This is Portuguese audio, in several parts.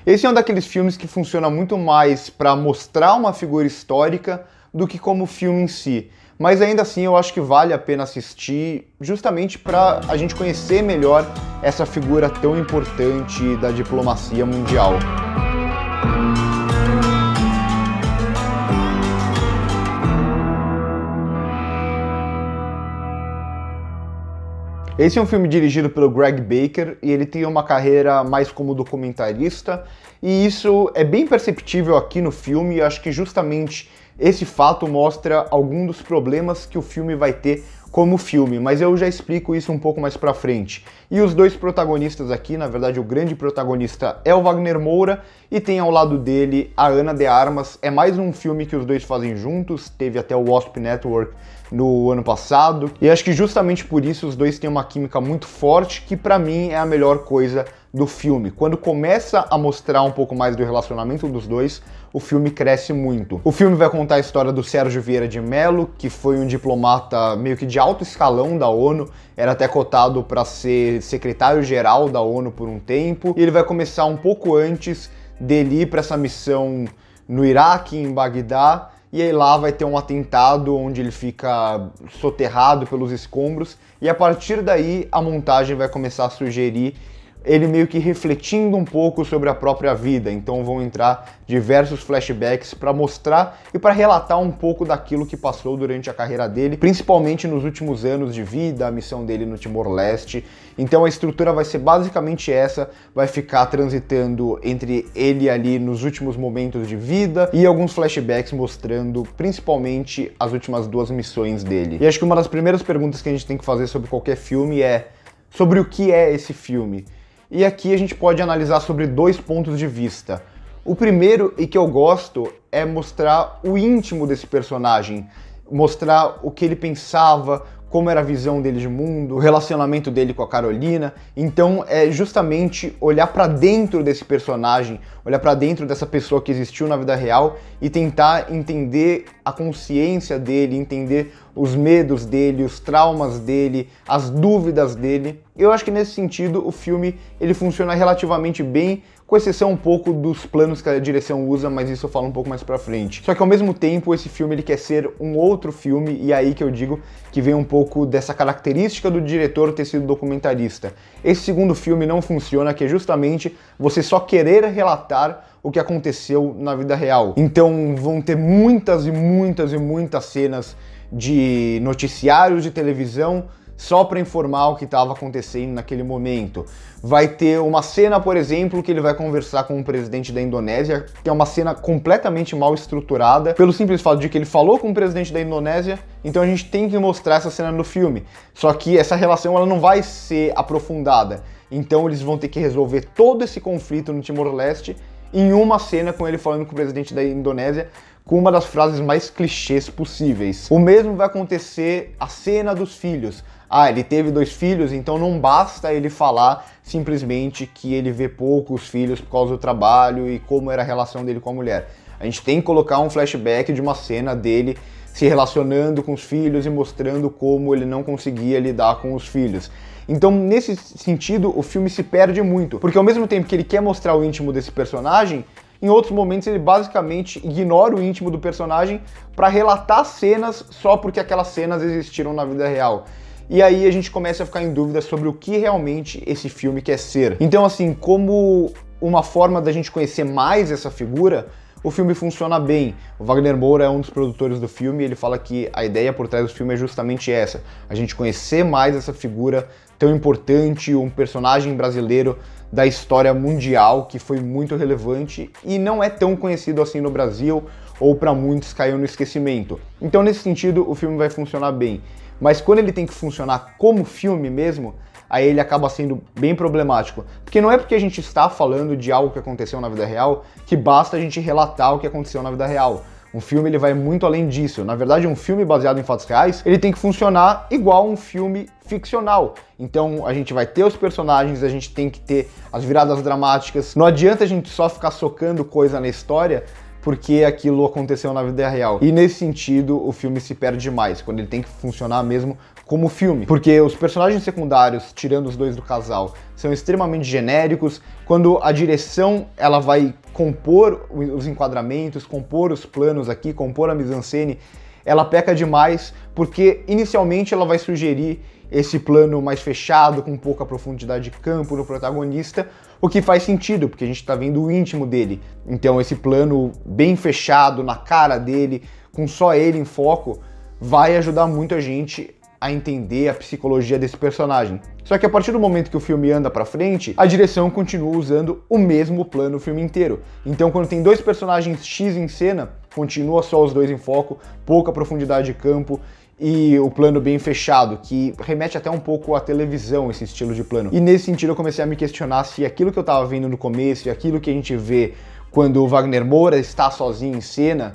Esse é um daqueles filmes que funciona muito mais para mostrar uma figura histórica do que como filme em si. Mas ainda assim eu acho que vale a pena assistir justamente para a gente conhecer melhor essa figura tão importante da diplomacia mundial. Esse é um filme dirigido pelo Greg Baker e ele tem uma carreira mais como documentarista, e isso é bem perceptível aqui no filme, e acho que justamente esse fato mostra alguns dos problemas que o filme vai ter como filme, mas eu já explico isso um pouco mais pra frente. E os dois protagonistas aqui, na verdade o grande protagonista é o Wagner Moura, e tem ao lado dele a Ana de Armas. É mais um filme que os dois fazem juntos, teve até o Wasp Network no ano passado, e acho que justamente por isso os dois têm uma química muito forte, que pra mim é a melhor coisa do filme. Quando começa a mostrar um pouco mais do relacionamento dos dois, o filme cresce muito. O filme vai contar a história do Sérgio Vieira de Mello, que foi um diplomata meio que de alto escalão da ONU, era até cotado para ser secretário-geral da ONU por um tempo, e ele vai começar um pouco antes dele ir para essa missão no Iraque, em Bagdá, e aí lá vai ter um atentado onde ele fica soterrado pelos escombros, e a partir daí a montagem vai começar a sugerir ele meio que refletindo um pouco sobre a própria vida. Então vão entrar diversos flashbacks para mostrar e para relatar um pouco daquilo que passou durante a carreira dele, principalmente nos últimos anos de vida, a missão dele no Timor-Leste. Então a estrutura vai ser basicamente essa, vai ficar transitando entre ele ali nos últimos momentos de vida e alguns flashbacks mostrando principalmente as últimas duas missões dele. E acho que uma das primeiras perguntas que a gente tem que fazer sobre qualquer filme é sobre o que é esse filme. E aqui a gente pode analisar sobre dois pontos de vista. O primeiro, e que eu gosto, é mostrar o íntimo desse personagem, mostrar o que ele pensava, como era a visão dele de mundo, o relacionamento dele com a Carolina. Então é justamente olhar para dentro desse personagem, olhar para dentro dessa pessoa que existiu na vida real e tentar entender a consciência dele, entender os medos dele, os traumas dele, as dúvidas dele. Eu acho que nesse sentido o filme ele funciona relativamente bem, com exceção um pouco dos planos que a direção usa, mas isso eu falo um pouco mais pra frente. Só que ao mesmo tempo esse filme ele quer ser um outro filme, e é aí que eu digo que vem um pouco dessa característica do diretor ter sido documentarista. Esse segundo filme não funciona, que é justamente você só querer relatar o que aconteceu na vida real. Então vão ter muitas e muitas e muitas cenas de noticiários de televisão só para informar o que estava acontecendo naquele momento. Vai ter uma cena, por exemplo, que ele vai conversar com o presidente da Indonésia, que é uma cena completamente mal estruturada, pelo simples fato de que ele falou com o presidente da Indonésia, então a gente tem que mostrar essa cena no filme. Só que essa relação ela não vai ser aprofundada, então eles vão ter que resolver todo esse conflito no Timor-Leste em uma cena com ele falando com o presidente da Indonésia, com uma das frases mais clichês possíveis. O mesmo vai acontecer a cena dos filhos. Ah, ele teve 2 filhos, então não basta ele falar simplesmente que ele vê pouco os filhos por causa do trabalho e como era a relação dele com a mulher. A gente tem que colocar um flashback de uma cena dele se relacionando com os filhos e mostrando como ele não conseguia lidar com os filhos. Então, nesse sentido, o filme se perde muito, porque ao mesmo tempo que ele quer mostrar o íntimo desse personagem, em outros momentos ele basicamente ignora o íntimo do personagem para relatar cenas só porque aquelas cenas existiram na vida real. E aí a gente começa a ficar em dúvida sobre o que realmente esse filme quer ser. Então, assim, como uma forma da gente conhecer mais essa figura, o filme funciona bem. O Wagner Moura é um dos produtores do filme e ele fala que a ideia por trás do filme é justamente essa, a gente conhecer mais essa figura tão importante, um personagem brasileiro da história mundial que foi muito relevante e não é tão conhecido assim no Brasil, ou para muitos caiu no esquecimento. Então, nesse sentido, o filme vai funcionar bem. Mas quando ele tem que funcionar como filme mesmo, aí ele acaba sendo bem problemático. Porque não é porque a gente está falando de algo que aconteceu na vida real que basta a gente relatar o que aconteceu na vida real. Um filme ele vai muito além disso. Na verdade, um filme baseado em fatos reais, ele tem que funcionar igual um filme ficcional. Então a gente vai ter os personagens, a gente tem que ter as viradas dramáticas. Não adianta a gente só ficar socando coisa na história, porque aquilo aconteceu na vida real. E nesse sentido, o filme se perde demais, quando ele tem que funcionar mesmo como filme. Porque os personagens secundários, tirando os dois do casal, são extremamente genéricos. Quando a direção ela vai compor os enquadramentos, compor os planos aqui, compor a mise-en-scène, ela peca demais, porque inicialmente ela vai sugerir esse plano mais fechado, com pouca profundidade de campo no protagonista, o que faz sentido, porque a gente está vendo o íntimo dele. Então esse plano bem fechado, na cara dele, com só ele em foco, vai ajudar muito a gente a entender a psicologia desse personagem. Só que a partir do momento que o filme anda pra frente, a direção continua usando o mesmo plano o filme inteiro. Então quando tem dois personagens X em cena, continua só os dois em foco, pouca profundidade de campo e o plano bem fechado, que remete até um pouco à televisão, esse estilo de plano. E nesse sentido eu comecei a me questionar se aquilo que eu tava vendo no começo e aquilo que a gente vê quando o Wagner Moura está sozinho em cena,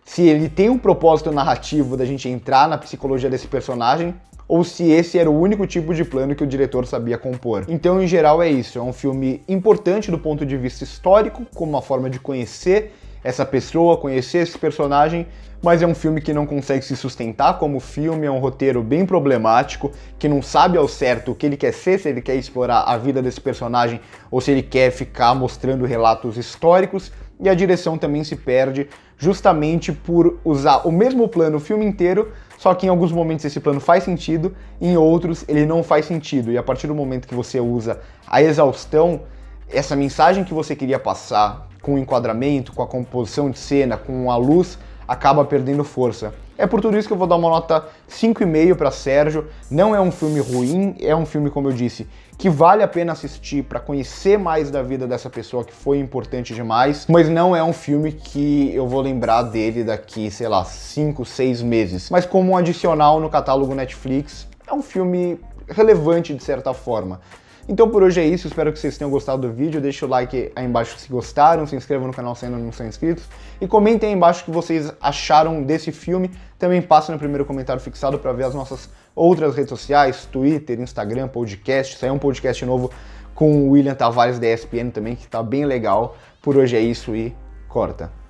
se ele tem um propósito narrativo da gente entrar na psicologia desse personagem, ou se esse era o único tipo de plano que o diretor sabia compor. Então, em geral, é isso. É um filme importante do ponto de vista histórico, como uma forma de conhecer essa pessoa, conhecer esse personagem, mas é um filme que não consegue se sustentar como filme, é um roteiro bem problemático, que não sabe ao certo o que ele quer ser, se ele quer explorar a vida desse personagem ou se ele quer ficar mostrando relatos históricos, e a direção também se perde justamente por usar o mesmo plano o filme inteiro, só que em alguns momentos esse plano faz sentido, em outros ele não faz sentido, e a partir do momento que você usa a exaustão, essa mensagem que você queria passar com o enquadramento, com a composição de cena, com a luz, acaba perdendo força. É por tudo isso que eu vou dar uma nota 5,5 para Sérgio. Não é um filme ruim, é um filme, como eu disse, que vale a pena assistir para conhecer mais da vida dessa pessoa que foi importante demais, mas não é um filme que eu vou lembrar dele daqui, sei lá, 5, 6 meses. Mas como um adicional no catálogo Netflix, é um filme relevante de certa forma. Então por hoje é isso, espero que vocês tenham gostado do vídeo, deixa o like aí embaixo se gostaram, se inscrevam no canal se ainda não são inscritos, e comentem aí embaixo o que vocês acharam desse filme, também passem no primeiro comentário fixado para ver as nossas outras redes sociais, Twitter, Instagram, podcast, saiu um podcast novo com o William Tavares da ESPN também, que tá bem legal. Por hoje é isso e corta!